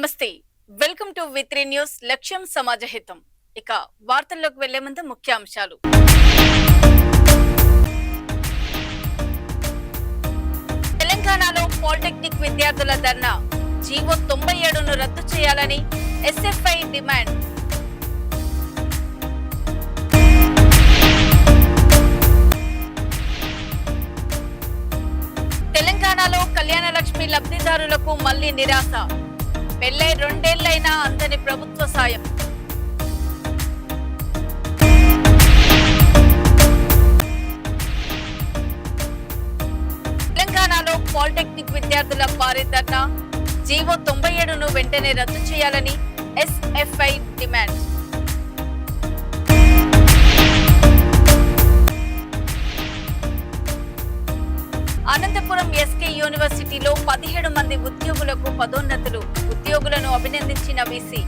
నమస్తే, welcome to వి3 news. లక్ష్యం సమాజహితం. ఇక వార్తల్లోకి వెళ్లే ముందు ముఖ్యాంశాలు. తెలంగాణలో పాలిటెక్నిక్ విద్యార్థుల ధర్నా. జీవో 97ను రద్దు చేయాలని ఎస్ఎఫ్ఐ డిమాండ్. తెలంగాణలో కళ్యాణ లక్ష్మి లబ్ధిదారులకు మళ్లీ నిరాశ. పెళ్లై 2 ఏళ్లైనా అందని ప్రభుత్వ సాయం. తెలంగాణలో పాలిటెక్నిక్ విద్యార్థుల భారీ ధర్నా. జీవో 97ను వెంటనే రద్దు చేయాలని ఎస్ఎఫ్ఐ డిమాండ్. అనంతపురం ఎస్కే యూనివర్సిటీలో 17 మంది ఉద్యోగులకు పదోన్నతులు. ఉద్యోగులను అభినందించిన వీసీ.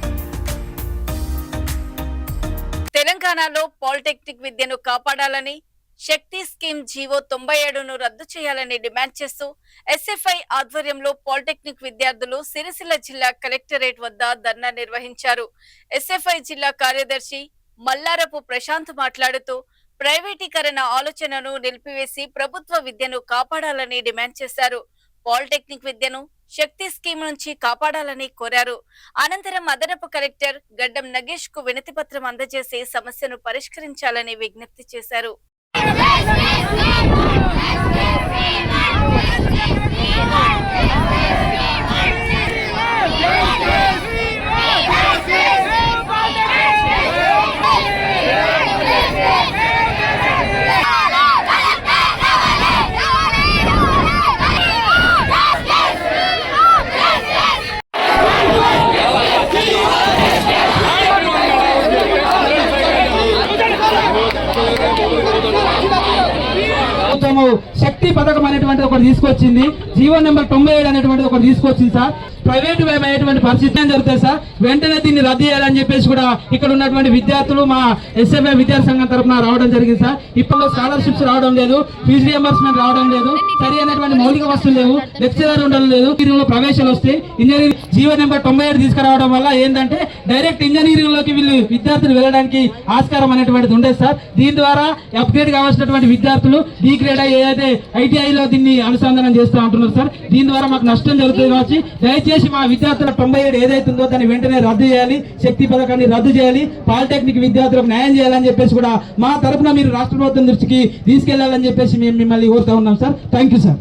తెలంగాణలో పాలిటెక్నిక్ విద్యను కాపాడాలని, శక్తి స్కీమ్ జీవో 97ను రద్దు చేయాలని డిమాండ్ చేస్తూ ఎస్ఎఫ్ఐ ఆధ్వర్యంలో పాలిటెక్నిక్ విద్యార్థులు సిరిసిల్ల జిల్లా కలెక్టరేట్ వద్ద ధర్నా నిర్వహించారు. ఎస్ఎఫ్ఐ జిల్లా కార్యదర్శి మల్లారపు ప్రశాంత్ మాట్లాడుతూ ప్రైవేటీకరణ ఆలోచనను నిలిపివేసి ప్రభుత్వ విద్యను కాపాడాలని డిమాండ్ చేశారు. పాలిటెక్నిక్ విద్యను శక్తి స్కీమ్ నుంచి కాపాడాలని కోరారు. అనంతరం అదనపు కలెక్టర్ గడ్డం నగేష్ కు వినతి పత్రం అందజేసి సమస్యను పరిష్కరించాలని విజ్ఞప్తి చేశారు. శక్తి పథకం అనేటువంటి ఒకటి తీసుకొచ్చింది. జీవో నెంబర్ 97 అనేటువంటిది ఒకటి తీసుకొచ్చింది సార్. ప్రైవేట్ అయ్యేటువంటి పరిస్థితి జరుగుతుంది సార్. వెంటనే దీన్ని రద్దు చేయాలని చెప్పేసి కూడా ఇక్కడ ఉన్నటువంటి విద్యార్థులు మా ఎస్ఎఫ్ఐ విద్యార్థి సంఘం తరఫున రావడం జరిగింది సార్. ఇప్పుడు స్కాలర్షిప్స్ రావడం లేదు, ఫీజు రియంబర్స్మెంట్ రావడం లేదు, సరి అయినటువంటి మౌలిక వస్తువులు లేవు, లెక్చరర్ ఉండడం లేదు. ఇంజనీరింగ్ లో ప్రవేశాలు వస్తాయి. ఇంజనీరింగ్ జీవో నెంబర్ 97 తీసుకురావడం వల్ల ఏంటంటే డైరెక్ట్ ఇంజనీరింగ్ లోకి వీళ్ళు విద్యార్థులు వెళ్ళడానికి ఆస్కారం అనేటువంటిది ఉండేది సార్. దీని ద్వారా అప్గ్రేడ్ కావాల్సినటువంటి విద్యార్థులు డిగ్రేడ్ ఏదైతే ఐటీఐలో దీన్ని అనుసంధానం చేస్తూ ఉంటున్నారు సార్. దీని ద్వారా మాకు నష్టం జరుగుతుంది కావచ్చు. దయచేసి మా విద్యార్థుల 97 ఏదైతే ఉందో దాన్ని వెంటనే రద్దు చేయాలి, శక్తి పథకాన్ని రద్దు చేయాలి, పాలిటెక్నిక్ విద్యార్థులకు న్యాయం చేయాలని చెప్పేసి కూడా మా తరఫున మీరు రాష్ట్ర ప్రభుత్వం దృష్టికి తీసుకెళ్లాలని చెప్పేసి మేము మిమ్మల్ని కోరుతా ఉన్నాం సార్. Thank you sir.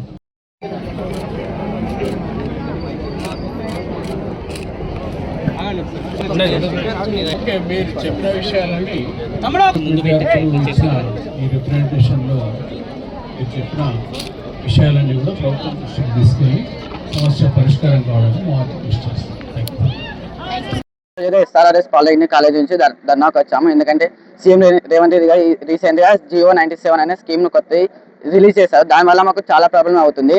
మీరు చెప్పిన విషయాలని ఈ రిప్రజెంటేషన్లో మీరు చెప్పిన విషయాలన్నీ కూడా ప్రభుత్వం దృష్టికి తీసుకెళ్ళి సమస్య పరిష్కారం కావడానికి మాకు కృషి చేస్తాం. ఎస్ఆర్ఆర్ఎస్ పాలిటెక్నిక్ కాలేజ్ నుంచి ధర్నాకు వచ్చాము. ఎందుకంటే సీఎం రేవంత్ రెడ్డి గారు రీసెంట్గా జీవో 97 అనే స్కీమ్ను కొత్త రిలీజ్ చేశారు. దానివల్ల మాకు చాలా ప్రాబ్లం అవుతుంది.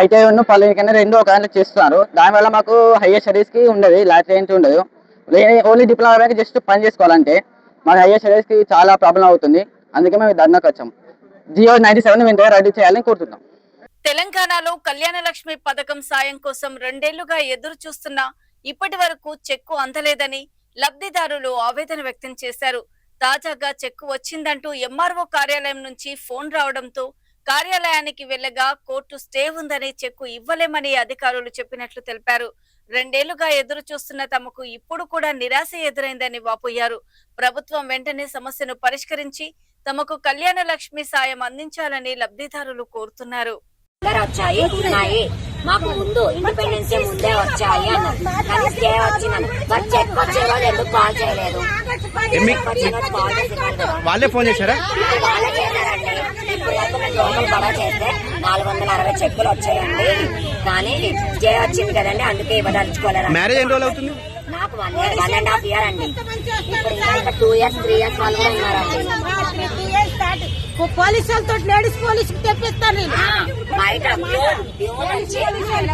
ఐటీఐ ఉన్న పాలిటెక్నిక్ రెండు ఒక దాంట్లో చేస్తున్నారు. దానివల్ల మాకు హయ్యర్ స్టడీస్కి ఉండదు, లాటరీ ఏంటి ఉండదు. ఓన్లీ డిప్లొమా జస్ట్ పని చేసుకోవాలంటే మాకు హయ్యర్ స్టడీస్కి చాలా ప్రాబ్లం అవుతుంది. అందుకే మేము ధర్నాకు వచ్చాము. జీవో 97 వెంటనే రద్దు చేయాలని కోరుతున్నాం. తెలంగాణలో కళ్యాణ లక్ష్మి పథకం సాయం కోసం 2 ఏళ్లుగా ఎదురు చూస్తున్నా ఇప్పటి వరకు చెక్కు అందలేదని లబ్ధిదారులు ఆవేదన వ్యక్తం చేశారు. తాజాగా చెక్కు వచ్చిందంటూ ఎంఆర్ఓ కార్యాలయం నుంచి ఫోన్ రావడంతో కార్యాలయానికి వెళ్లగా కోర్టు స్టే ఉందని చెక్కు ఇవ్వలేమని అధికారులు చెప్పినట్లు తెలిపారు. 2 ఏళ్లుగా ఎదురు చూస్తున్న తమకు ఇప్పుడు కూడా నిరాశ ఎదురైందని వాపోయారు. ప్రభుత్వం వెంటనే సమస్యను పరిష్కరించి తమకు కళ్యాణ లక్ష్మి సాయం అందించాలని లబ్ధిదారులు కోరుతున్నారు. వచ్చాయి ఉన్నాయి మాకు ముందు ఇండిపెండెన్స్ డే ముందే వచ్చాయి కానీ స్టే వచ్చిందని ఎందుకు కాల్ చేయలేదు? వాళ్ళే ఫోన్ చేశారా? వాళ్ళే చేశారండి. ఇప్పుడు వరకు మేము లోకల్ పడా చేస్తే 460 చెక్కులు వచ్చాయండి. కానీ స్టే వచ్చింది కదండి, అందుకే ఇవ్వదలుచుకోలేదు. మ్యారేజ్ ఎన్ని రోజులు అవుతుంది? నాకు 1.5 year అండి. ఇప్పుడు ఇంకా 2 years 3 years వాళ్ళు కూడా ఉన్నారండి. పోలీసులతో లేడీస్ పోలీసు తెప్పిస్తాను. బయట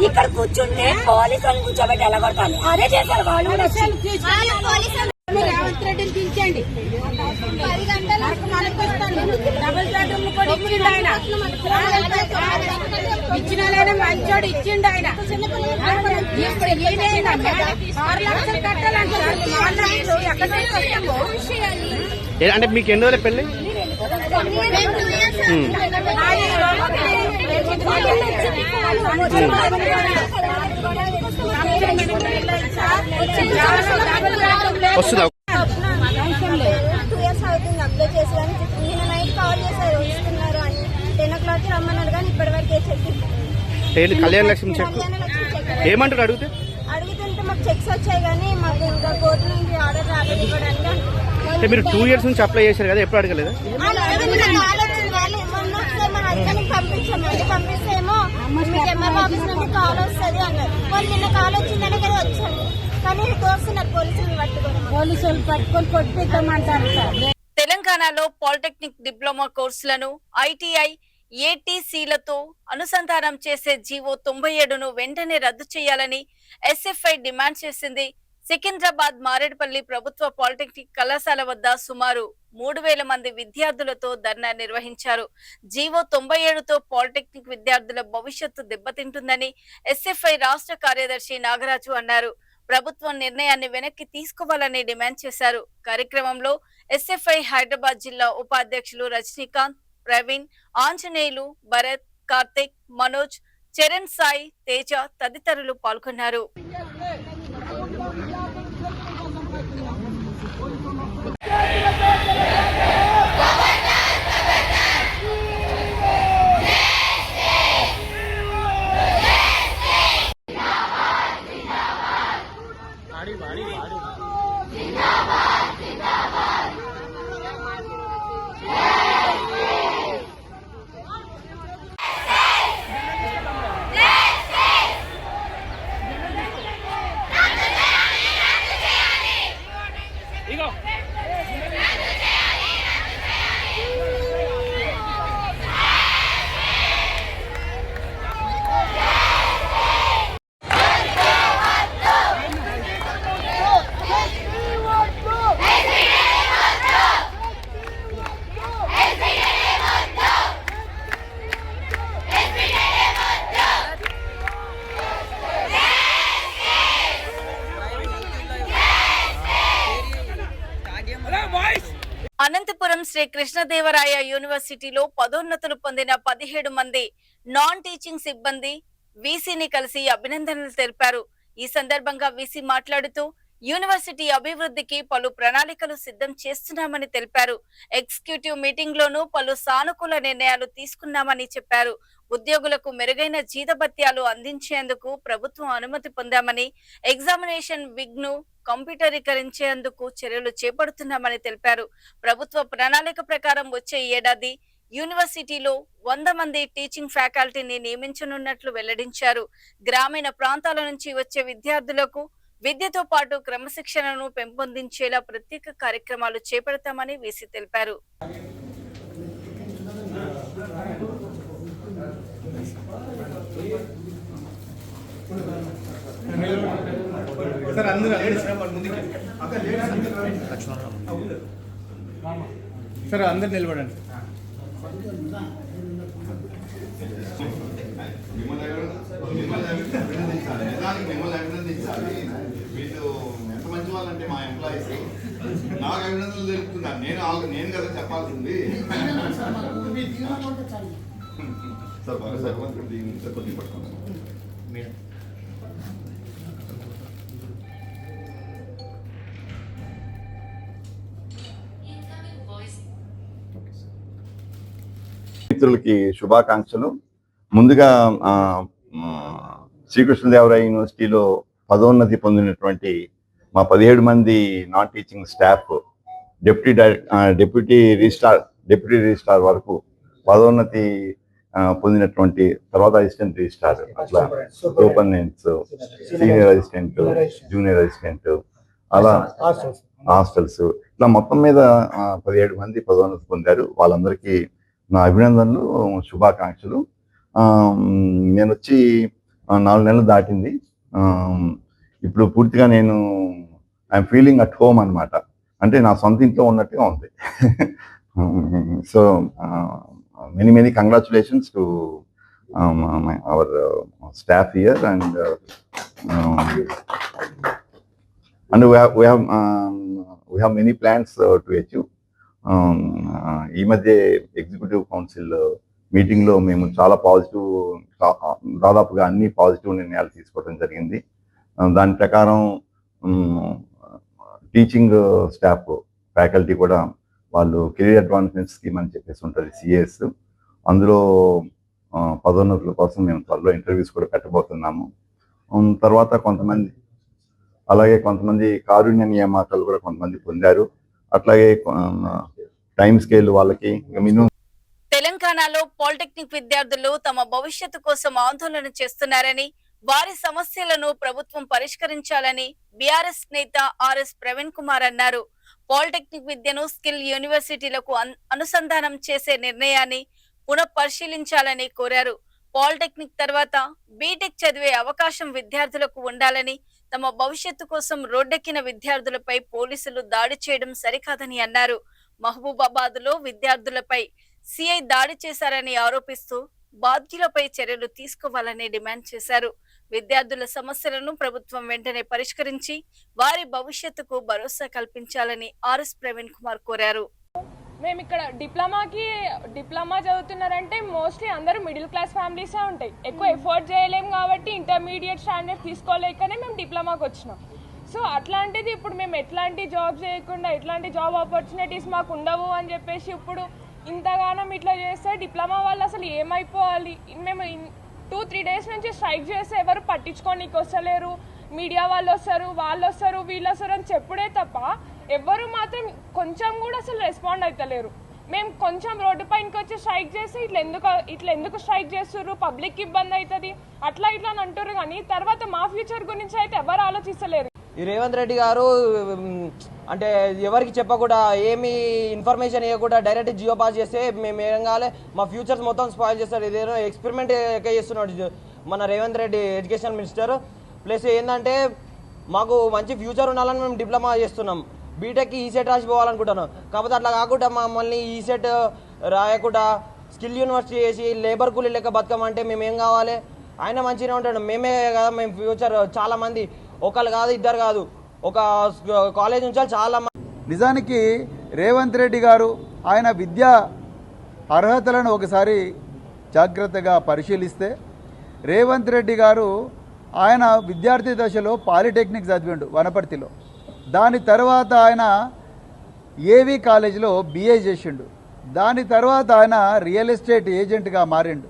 ఇక్కడ కూర్చుంటే పోలీసు వాళ్ళని కూర్చోబెట్టి ఎలా కొడతాను అదే చేశారు వాళ్ళు. రేవంత్ రెడ్డిని దించండి. 10 గంటలకు మనకు డబుల్ బెడ్రూమ్ కూడా ఇచ్చిండు ఆయన. ఇచ్చిన వాళ్ళైనా మంచోడు ఇచ్చిండు ఆయన. ఇప్పుడు ఈయనేందమ్మా 6 లక్షలు కట్టాలంటారు. 6 లక్షలు ఎక్కడ నుంచి వస్తాము? అంటే మీకు ఎన్ని రోజులు పెళ్ళి? వస్తుందా? 2 years అవుతుంది అప్లై చేసి, కానీ నిన్న నైట్ కాల్ చేశారు వస్తున్నారు అని. 10 o'clock రమ్మన్నారు కానీ ఇప్పటి వరకు చెక్ కళ్యాణ లక్ష్మి చెక్ ఏమంటారు అడిగితే అడుగుతుంటే మాకు చెక్స్ వచ్చాయి కానీ మాకు ఇంకా కోర్టు నుంచి ఆర్డర్ రాలేదు ఇవ్వడానికి. అంటే మీరు 2 years నుంచి అప్లై చేశారు కదా, ఎప్పుడు అడగలేదా? మొన్న ఒకసారి మా హస్బెండ్ పంపించామండి, పంపిస్తే ఏమో మీకు ఎంఆర్ ఆఫీస్ నుండి కాల్ వస్తుంది అన్నారు. వాళ్ళు నిన్న కాల్ వచ్చిందని కదా వచ్చాను, కానీ తోస్తున్నారు పోలీసులు పట్టుకొని కొట్టిద్దామంటారు సార్. తెలంగాణలో పాలిటెక్నిక్ డిప్లొమా కోర్సులను ఐటీఐ ఏటీసీలతో అనుసంధానం చేసే జీవో 97ను వెంటనే రద్దు చేయాలని ఎస్ఎఫ్ఐ డిమాండ్ చేసింది. సికింద్రాబాద్ మారేడుపల్లి ప్రభుత్వ పాలిటెక్నిక్ కళాశాల వద్ద సుమారు 3000 మంది విద్యార్థులతో ధర్నా నిర్వహించారు. జీవో 97తో పాలిటెక్నిక్ విద్యార్థుల భవిష్యత్తు దెబ్బతింటుందని ఎస్ఎఫ్ఐ రాష్ట్ర కార్యదర్శి నాగరాజు అన్నారు. ప్రభుత్వం నిర్ణయాన్ని వెనక్కి తీసుకోవాలని డిమాండ్ చేశారు. కార్యక్రమంలో ఎస్ఎఫ్ఐ హైదరాబాద్ జిల్లా ఉపాధ్యక్షులు రజనీకాంత్, ప్రవీణ్, ఆంజనేయులు, భరత్, కార్తిక్, మనోజ్, చరణ్ సాయి, తేజ తదితరులు పాల్గొన్నారు. అనంతపురం శ్రీ కృష్ణదేవరాయ యూనివర్సిటీలో పదోన్నతులు పొందిన 17 మంది నాన్ టీచింగ్ సిబ్బంది వీసీని కలిసి అభినందనలు తెలిపారు. ఈ సందర్భంగా వీసీ మాట్లాడుతూ యూనివర్సిటీ అభివృద్ధికి పలు ప్రణాళికలు సిద్ధం చేస్తున్నామని తెలిపారు. ఎగ్జిక్యూటివ్ మీటింగ్ లోనూ పలు సానుకూల నిర్ణయాలు తీసుకున్నామని చెప్పారు. ఉద్యోగులకు మెరుగైన జీతభత్యాలు అందించేందుకు ప్రభుత్వం అనుమతి పొందామని, ఎగ్జామినేషన్ విగ్ను కంప్యూటరీకరించేందుకు చర్యలు చేపడుతున్నామని తెలిపారు. ప్రభుత్వ ప్రణాళిక ప్రకారం వచ్చే ఏడాది యూనివర్సిటీలో 100 మంది టీచింగ్ ఫ్యాకల్టీని నియమించనున్నట్లు వెల్లడించారు. గ్రామీణ ప్రాంతాల నుంచి వచ్చే విద్యార్థులకు విద్యతో పాటు క్రమశిక్షణను పెంపొందించేలా ప్రత్యేక కార్యక్రమాలు చేపడతామని వీసీ తెలిపారు. సార్ అందరు నిలబడండి. మిమ్మల్ని అభినందించాలి. వీళ్ళు ఎంత మంచి వాళ్ళంటే మా ఎంప్లాయీస్ నాకు అభినందనలు తెలుపుతున్నారు. నేను కదా చెప్పాల్సింది. సార్ బాగా సర్వంతుడు దీని కొద్దిగా పట్టుకున్నాను. మిత్రులకి శుభాకాంక్షలు. ముందుగా శ్రీకృష్ణదేవరాయ యూనివర్సిటీలో పదోన్నతి పొందినటువంటి మా 17 మంది non teaching staff deputy registrar వరకు పదోన్నతి పొందినటువంటి తర్వాత అసిస్టెంట్ రిజిస్ట్రార్, అట్లా superintendents, senior assistant, junior assistant, అలా హాస్టల్స్, ఇట్లా మొత్తం మీద 17 మంది పదోన్నతి పొందారు. వాళ్ళందరికీ నా అభినందనలు, శుభాకాంక్షలు. నేను వచ్చి 4 నెలలు దాటింది. ఇప్పుడు పూర్తిగా నేను ఐఎమ్ ఫీలింగ్ అట్ హోమ్ అనమాట. అంటే నా సొంత ఇంట్లో ఉన్నట్టుగా ఉంది. So many congratulations to our staff here, and we have many plans to achieve. ఈ మధ్య ఎగ్జిక్యూటివ్ కౌన్సిల్ మీటింగ్లో మేము చాలా దాదాపుగా అన్ని పాజిటివ్ నిర్ణయాలు తీసుకోవడం జరిగింది. దాని ప్రకారం టీచింగ్ స్టాఫ్ ఫ్యాకల్టీ కూడా వాళ్ళు కెరీర్ అడ్వాన్స్మెంట్ స్కీమ్ అని చెప్పేసి ఉంటుంది, సిఎస్. అందులో పదోన్నతుల కోసం మేము త్వరలో ఇంటర్వ్యూస్ కూడా పెట్టబోతున్నాము. తర్వాత కొంతమంది కారుణ్య నియామకాలు కూడా కొంతమంది పొందారు. అట్లాగే టైం స్కేల్ వాళ్ళకి మినిమం. తెలంగాణలో పాలిటెక్నిక్ విద్యార్థులు తమ భవిష్యత్తు కోసం ఆందోళన చేస్తున్నారని, వారి సమస్యలను ప్రభుత్వం పరిష్కరించాలని బీఆర్ఎస్ నేత ఆర్ఎస్ ప్రవీణ్ కుమార్ అన్నారు. పాలిటెక్నిక్ విద్యను స్కిల్ యూనివర్సిటీలకు అనుసంధానం చేసే నిర్ణయాన్ని పునఃపరిశీలించాలని కోరారు. పాలిటెక్నిక్ తర్వాత బీటెక్ చదివే అవకాశం విద్యార్థులకు ఉండాలని, తమ భవిష్యత్తు కోసం రోడ్డెక్కిన విద్యార్థులపై పోలీసులు దాడి చేయడం సరికాదని అన్నారు. మహబూబాబాద్ లో విద్యార్థులపై సిఐ దాడి చేశారని ఆరోపిస్తూ బాధ్యులపై చర్యలు తీసుకోవాలని డిమాండ్ చేశారు. విద్యార్థుల సమస్యలను ప్రభుత్వం వెంటనే పరిష్కరించి వారి భవిష్యత్తుకు భరోసా కల్పించాలని ఆర్ఎస్ ప్రవీణ్ కుమార్ కోరారు. మేము ఇక్కడ డిప్లొమా చదువుతున్నారంటే మోస్ట్లీ అందరూ మిడిల్ క్లాస్ ఫ్యామిలీసే ఉంటాయి. ఎక్కువ ఎఫోర్డ్ చేయలేము కాబట్టి ఇంటర్మీడియట్ స్టాండర్డ్ తీసుకోలేకనే మేము డిప్లొమాకి వచ్చినాం. సో అట్లాంటిది ఇప్పుడు మేము ఎట్లాంటి జాబ్ చేయకుండా ఎట్లాంటి జాబ్ ఆపర్చునిటీస్ మాకు ఉండవు అని చెప్పేసి ఇప్పుడు ఇంతగానం ఇట్లా చేస్తే డిప్లొమా వాళ్ళు అసలు ఏమైపోవాలి? మేము 2-3 డేస్ నుంచి స్ట్రైక్ చేస్తే ఎవరు పట్టించుకోనికి వస్తలేరు. మీడియా వాళ్ళు వస్తారు, వీళ్ళు వస్తారు అని చెప్పుడే తప్ప ఎవ్వరు మాత్రం కొంచెం కూడా అసలు రెస్పాండ్ అవుతలేరు. మేము కొంచెం రోడ్డు పైనకి వచ్చి స్ట్రైక్ చేసి ఇట్లా ఎందుకు స్ట్రైక్ చేస్తుర్రు, పబ్లిక్ ఇబ్బంది అవుతుంది అట్లా అని అంటారు. కానీ తర్వాత మా ఫ్యూచర్ గురించి అయితే ఎవరు ఆలోచిస్తలేరు. ఈ రేవంత్ రెడ్డి గారు అంటే ఎవరికి చెప్పకుండా ఏమి ఇన్ఫర్మేషన్ ఇవ్వకుండా డైరెక్ట్ జియో పాస్ చేస్తే మేము ఏం కావాలి, మా ఫ్యూచర్స్ మొత్తం స్పాయిల్ చేస్తారు. ఇదేదో ఎక్స్పెరిమెంట్ చేస్తున్నాడు మన Revanth Reddy education minister. Plus ఏంటంటే మాకు మంచి ఫ్యూచర్ ఉండాలని మేము డిప్లొమా చేస్తున్నాం. బీటెక్కి ఈసెట్ రాసిపోవాలనుకుంటున్నాం. కాకపోతే అట్లా కాకుండా మమ్మల్ని ఈసెట్ రాయకుండా స్కిల్ యూనివర్సిటీ చేసి లేబర్ కూలీ లెక్క బతకమంటే మేము ఏం కావాలి? ఆయన మంచిగానే ఉంటాడు, మేమే కదా మేము ఫ్యూచర్. చాలామంది ఒకళ్ళు కాదు, ఇద్దరు కాదు, ఒక కాలేజ్ నుంచి చాలా మంది. నిజానికి రేవంత్ రెడ్డి గారు ఆయన విద్యా అర్హతలను ఒకసారి జాగ్రత్తగా పరిశీలిస్తే, రేవంత్ రెడ్డి గారు ఆయన విద్యార్థి దశలో పాలిటెక్నిక్ చదివిండు వనపర్తిలో. దాని తర్వాత ఆయన ఏవి కాలేజీలో బిఏ చేసిండు. దాని తర్వాత ఆయన రియల్ ఎస్టేట్ ఏజెంట్గా మారిండు.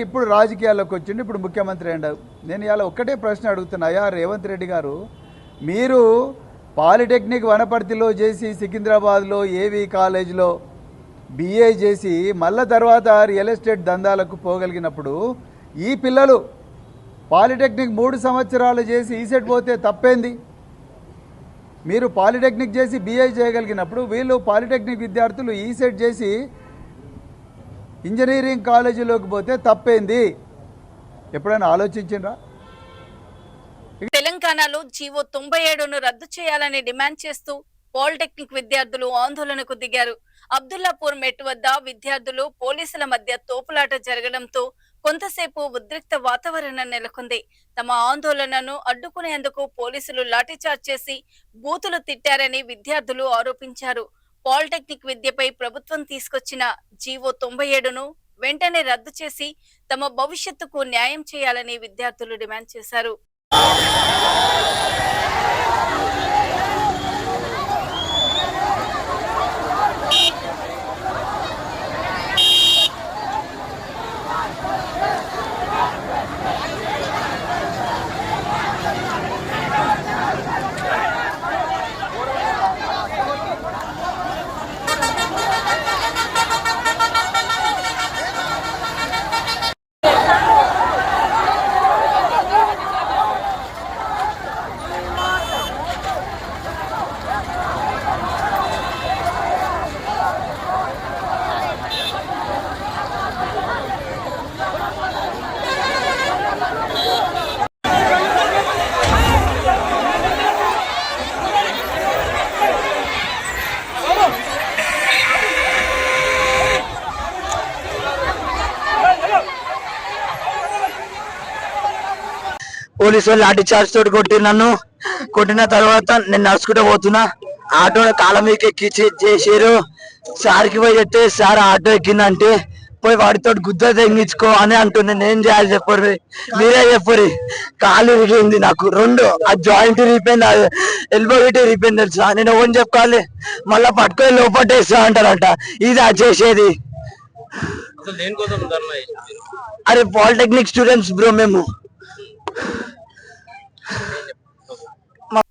ఇప్పుడు రాజకీయాల్లోకి వచ్చిండు, ఇప్పుడు ముఖ్యమంత్రి అయ్యాడు. నేను ఇలా ఒక్కటే ప్రశ్న అడుగుతున్నాయా రేవంత్ రెడ్డి గారు, మీరు పాలిటెక్నిక్ వనపర్తిలో చేసి సికింద్రాబాద్లో ఏవి కాలేజీలో బిఏ చేసి మళ్ళా తర్వాత రియల్ ఎస్టేట్ దందాలకు పోగలిగినప్పుడు ఈ పిల్లలు పాలిటెక్నిక్ 3 సంవత్సరాలు చేసి ఈసెట్ పోతే తప్పేంది? మీరు పాలిటెక్నిక్ చేసి బిఏ చేయగలిగినప్పుడు వీళ్ళు పాలిటెక్నిక్ విద్యార్థులు ఈసెట్ చేసి ఇంజనీరింగ్ కాలేజీలోకి పోతే తప్పేంది? ఎప్పుడైనా ఆలోచించిండ్రా? తెలంగాణలో జీవో 97ను రద్దు చేయాలని డిమాండ్ చేస్తూ పాలిటెక్నిక్ విద్యార్థులు ఆందోళనకు దిగారు. అబ్దుల్లాపూర్ మెట్ వద్ద విద్యార్థులు పోలీసుల మధ్య తోపులాట జరగడంతో కొంతసేపు ఉద్రిక్త వాతావరణం నెలకొంది. తమ ఆందోళనను అడ్డుకునేందుకు పోలీసులు లాఠీచార్జ్ చేసి బూతులు తిట్టారని విద్యార్థులు ఆరోపించారు. పాలిటెక్నిక్ విద్యపై ప్రభుత్వం తీసుకొచ్చిన జీవో 97ను వెంటనే రద్దు చేసి తమ భవిష్యత్తుకు న్యాయం చేయాలని విద్యార్థులు డిమాండ్ చేశారు. పోలీసు వాళ్ళు లాఠీ చార్జ్ తోటి కొట్టి నన్ను కొట్టిన తర్వాత నేను నడుచుకుంటూ పోతున్నా. ఆటో కాలం మీకు ఎక్కించి చేసారు. సార్కి పోయి చెప్తే సార్ ఆటో ఎక్కిందంటే పోయి వాడితో గుద్ద తెంగించుకో అని అంటుంది. నేను చేయాలి చెప్పరు, మీరే చెప్పరు. కాలు విరిగింది నాకు 2, ఆ జాయింట్ రిపోయింది, ఎల్బో గిట్ రిపోయింది తెలుసా. నేను ఓన్ చెప్పుకోవాలి, మళ్ళీ పట్టుకొని లోపట్టేస్తా అంటారంట. ఇది అది చేసేది. అరే పాలిటెక్నిక్ స్టూడెంట్స్ బ్రో మేము.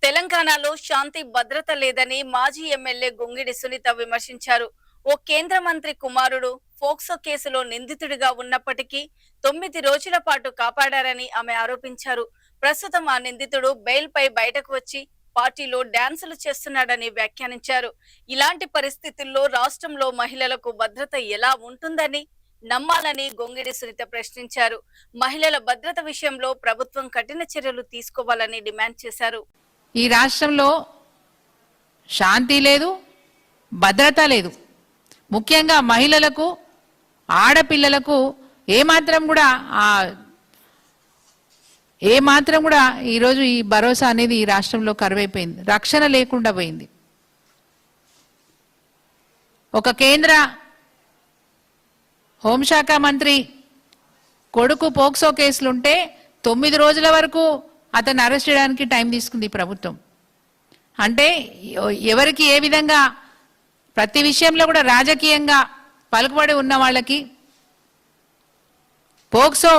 తెలంగాణలో శాంతి భద్రత లేదని మాజీ ఎమ్మెల్యే గొంగిడి సునీత విమర్శించారు. ఓ కేంద్ర మంత్రి కుమారుడు ఫోక్సో కేసులో నిందితుడిగా ఉన్నప్పటికీ 9 రోజుల పాటు కాపాడారని ఆమె ఆరోపించారు. ప్రస్తుతం ఆ నిందితుడు బెయిల్ పై బయటకు వచ్చి పార్టీలో డాన్సులు చేస్తున్నాడని వ్యాఖ్యానించారు. ఇలాంటి పరిస్థితుల్లో రాష్ట్రంలో మహిళలకు భద్రత ఎలా ఉంటుందని నమ్మాలని గొంగిడి సునీత ప్రశ్నించారు. మహిళల భద్రత విషయంలో ప్రభుత్వం కఠిన చర్యలు తీసుకోవాలని డిమాండ్ చేశారు. ఈ రాష్ట్రంలో శాంతి లేదు, భద్రత లేదు. ముఖ్యంగా మహిళలకు, ఆడపిల్లలకు ఏమాత్రం కూడా ఈరోజు ఈ భరోసా అనేది ఈ రాష్ట్రంలో కరువైపోయింది. రక్షణ లేకుండా పోయింది. ఒక కేంద్ర హోంశాఖ మంత్రి కొడుకు పోక్సో కేసులుంటే 9 రోజుల వరకు అతన్ని అరెస్ట్ చేయడానికి టైం తీసుకుంది ప్రభుత్వం. అంటే ఎవరికి ఏ విధంగా ప్రతి విషయంలో కూడా రాజకీయంగా పలుకుబడి ఉన్న వాళ్ళకి పోక్సో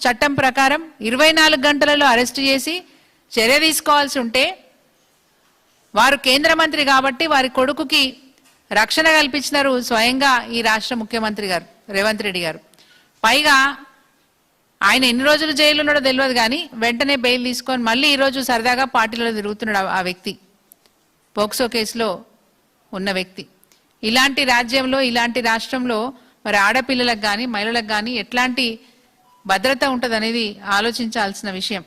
చట్టం ప్రకారం 24 గంటలలో అరెస్ట్ చేసి చర్య తీసుకోవాల్సి ఉంటే వారు కేంద్ర మంత్రి కాబట్టి వారి కొడుకుకి రక్షణ కల్పించినారు స్వయంగా ఈ రాష్ట్ర ముఖ్యమంత్రి గారు రేవంత్ రెడ్డి గారు. పైగా ఆయన ఎన్ని రోజులు జైలు ఉన్నాడో తెలియదు కానీ వెంటనే బెయిల్ తీసుకొని మళ్ళీ ఈరోజు సరదాగా పార్టీలో తిరుగుతున్నాడు ఆ వ్యక్తి, పోక్సో కేసులో ఉన్న వ్యక్తి. ఇలాంటి రాజ్యంలో, ఇలాంటి రాష్ట్రంలో మరి ఆడపిల్లలకు కానీ మహిళలకు కానీ ఎట్లాంటి భద్రత ఉంటదనేది ఆలోచించాల్సిన విషయం.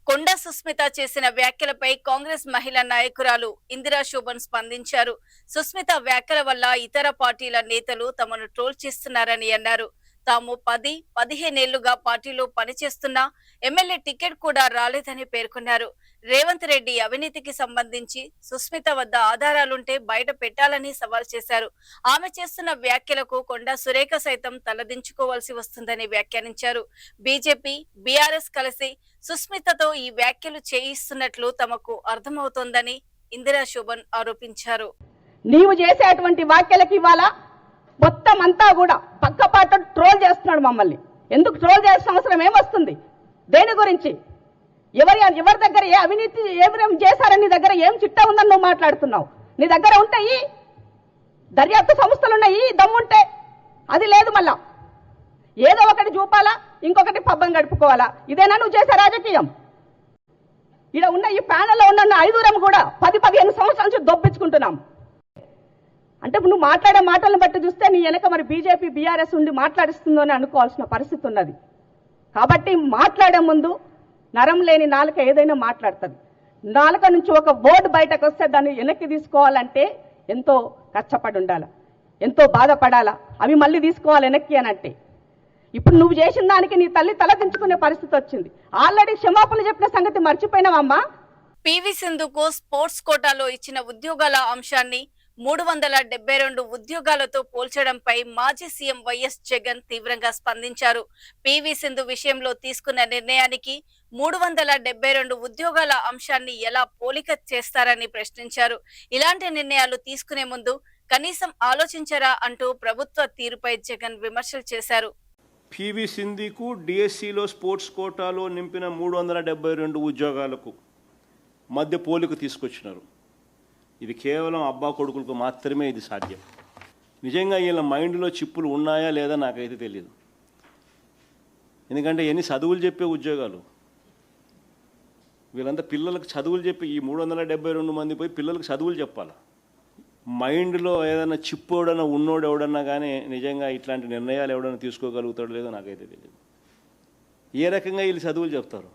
కొండా సుస్మిత చేసిన వ్యాఖ్యలపై కాంగ్రెస్ మహిళా నాయకురాలు ఇందిరా శోభన్ స్పందించారు. సుస్మిత వ్యాఖ్యల వల్ల ఇతర పార్టీల నేతలు తమను ట్రోల్ చేస్తున్నారని అన్నారు. తాము 10-15 ఏళ్లుగా పార్టీలో పనిచేస్తున్నా ఎమ్మెల్యే టికెట్ కూడా రాలేదని పేర్కొన్నారు. రేవంత్ రెడ్డి అవినీతికి సంబంధించి సుస్మిత వద్ద ఆధారాలుంటే బయట పెట్టాలని సవాల్ చేశారు. ఆమె చేస్తున్న వ్యాఖ్యలకు కొండా సురేఖ సైతం తలదించుకోవాల్సి వస్తుందని వ్యాఖ్యానించారు. బీజేపీ, బీఆర్ఎస్ కలిసి సుస్మితతో ఈ వ్యాఖ్యలు చేయిస్తున్నట్లు తమకు అర్థమవుతోందని ఇందిరా శోభన్ ఆరోపించారు. నీవు చేసేటువంటి వ్యాఖ్యలకి ఇవాళ మొత్తం అంతా కూడా పక్కపాటు ట్రోల్ చేస్తున్నాడు మమ్మల్ని. ఎందుకు ట్రోల్ చేయాల్సిన అవసరం ఏమొస్తుంది? దేని గురించి? ఎవరి దగ్గర ఏ అవినీతి ఏమేమి చేశారని నీ దగ్గర ఏం చిట్టా ఉందని నువ్వు మాట్లాడుతున్నావు? నీ దగ్గర ఉంటాయి, దర్యాప్తు సంస్థలు ఉన్నాయి, దమ్ముంటే. అది లేదు. మళ్ళా ఏదో ఒకటి చూపాలా, ఇంకొకటి పబ్బం గడుపుకోవాలా? ఇదేనా నువ్వు చేసే రాజకీయం? ఇక్కడ ఉన్న ఈ ప్యానెల్లో ఉన్న 5 కూడా 10-15 సంవత్సరాల నుంచి దొబ్బించుకుంటున్నాం. అంటే నువ్వు మాట్లాడే మాటలను బట్టి చూస్తే నీ వెనక మరి బీజేపీ, బీఆర్ఎస్ ఉండి మాట్లాడిస్తుందో అని అనుకోవాల్సిన పరిస్థితి ఉన్నది. కాబట్టి మాట్లాడే ముందు నరం లేని నాలుక ఏదైనా మాట్లాడుతుంది. నాలుక నుంచి ఒక వర్డ్ బయటకు వస్తే దాన్ని వెనక్కి తీసుకోవాలంటే ఎంతో కష్టపడి ఉండాలి, ఎంతో బాధపడాలా. అవి మళ్ళీ తీసుకోవాలి వెనక్కి అని అంటే ఇప్పుడు నువ్వు చేసిన దానికి నీ తల్లి తలదించుకునే పరిస్థితి వచ్చింది. ఆల్రెడీ క్షమాపణ చెప్పిన సంగతి మర్చిపోయినావమ్మా. పివి సింధుకు స్పోర్ట్స్ కోటాలో ఇచ్చిన ఉద్యోగాల అంశాన్ని 372 ఉద్యోగాలతో పోల్చడంపై మాజీ సీఎం వైఎస్ జగన్ తీవ్రంగా స్పందించారు. పివి సింధు విషయంలో తీసుకున్న నిర్ణయానికి 372 ఉద్యోగాల అంశాన్ని ఎలా పోలిక చేస్తారని ప్రశ్నించారు. ఇలాంటి నిర్ణయాలు తీసుకునే ముందు కనీసం ఆలోచించరా అంటూ ప్రభుత్వ తీరుపై జగన్ విమర్శలు చేశారు. పివి సింధుకు డిఎస్సిలో స్పోర్ట్స్ కోటాలో నింపిన 372 ఉద్యోగాలకు మధ్య పోలిక తీసుకొచ్చినారు. ఇది కేవలం అబ్బా కొడుకులకు మాత్రమే ఇది సాధ్యం. నిజంగా వీళ్ళ మైండ్లో చిప్పులు ఉన్నాయా లేదా నాకైతే తెలియదు. ఎందుకంటే ఎన్ని చదువులు చెప్పే ఉద్యోగాలు, వీళ్ళంతా పిల్లలకు చదువులు చెప్పి ఈ 372 మంది పోయి పిల్లలకు చదువులు చెప్పాలి. మైండ్లో ఏదైనా చిప్పు ఎవడన్నా ఉన్నోడు ఎవడన్నా కానీ నిజంగా ఇట్లాంటి నిర్ణయాలు ఎవడన్నా తీసుకోగలుగుతాడో లేదో నాకైతే తెలియదు. ఏ రకంగా వీళ్ళు చదువులు చెప్తారు?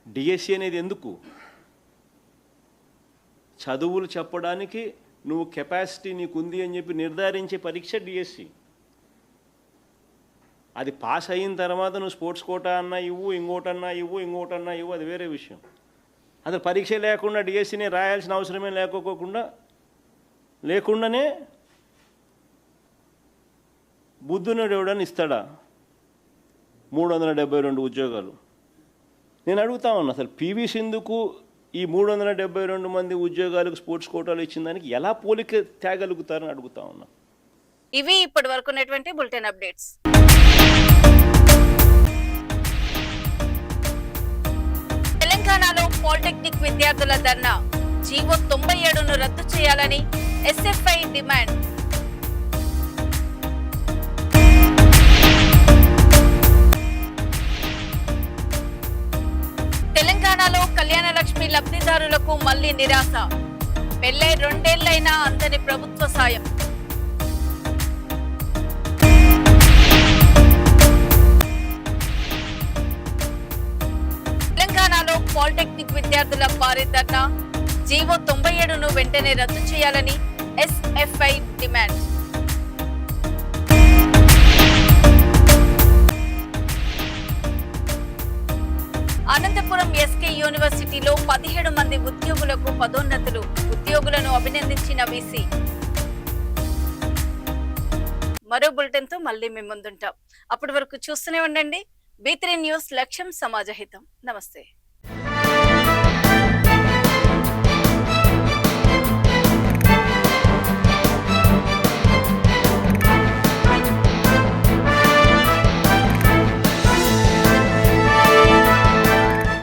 డిఎస్సి అనేది ఎందుకు? చదువులు చెప్పడానికి నువ్వు కెపాసిటీ నీకు ఉంది అని చెప్పి నిర్ధారించే పరీక్ష డిఎస్సి. అది పాస్ అయిన తర్వాత నువ్వు స్పోర్ట్స్ కోటా అన్నా ఇవ్వు, ఇంకోటన్నా ఇవ్వు, అది వేరే విషయం. అసలు పరీక్ష లేకుండా డిఎస్సిని రాయాల్సిన అవసరమే లేకుండానే బుద్ధునుడు ఎవడని ఇస్తాడా 372 ఉద్యోగాలు? నేను అడుగుతా ఉన్నా, అసలు పివి సింధుకు ఈ 372 మంది ఉద్యోగాలకు స్పోర్ట్స్ కోటాలు ఇచ్చిన దానికి ఎలా పోలిక తేగలుగుతారని అడుగుతా ఉన్నా. ఇవి ఇప్పటి వరకు ఉన్నటువంటి బులెటిన్ అప్డేట్స్. తెలంగాణలో పాలిటెక్నిక్ విద్యార్థుల ధర్నా జీవో 97ను రద్దు చేయాలని ఎస్ఎఫ్ఐ డిమాండ్. తెలంగాణలో కళ్యాణ లక్ష్మి లబ్ధిదారులకు మళ్లీ నిరాశ. పెళ్లై 2 ఏళ్లైనా అందని ప్రభుత్వ సాయం. తెలంగాణలో పాలిటెక్నిక్ విద్యార్థుల భారీ ధర్నా జీవో 97ను వెంటనే రద్దు చేయాలని ఎస్ఎఫ్ఐ డిమాండ్. అనంతపురం ఎస్కే యూనివర్సిటీలో 17 మంది ఉద్యోగులకు పదోన్నతులు. ఉద్యోగులను అభినందించిన వీసీ. మరో బులెటిన్ తో మళ్ళీ మీ ముందుంటాం. అప్పటి వరకు చూస్తూనే ఉండండి B3 న్యూస్, లక్ష్యం సమాజహితం. నమస్తే.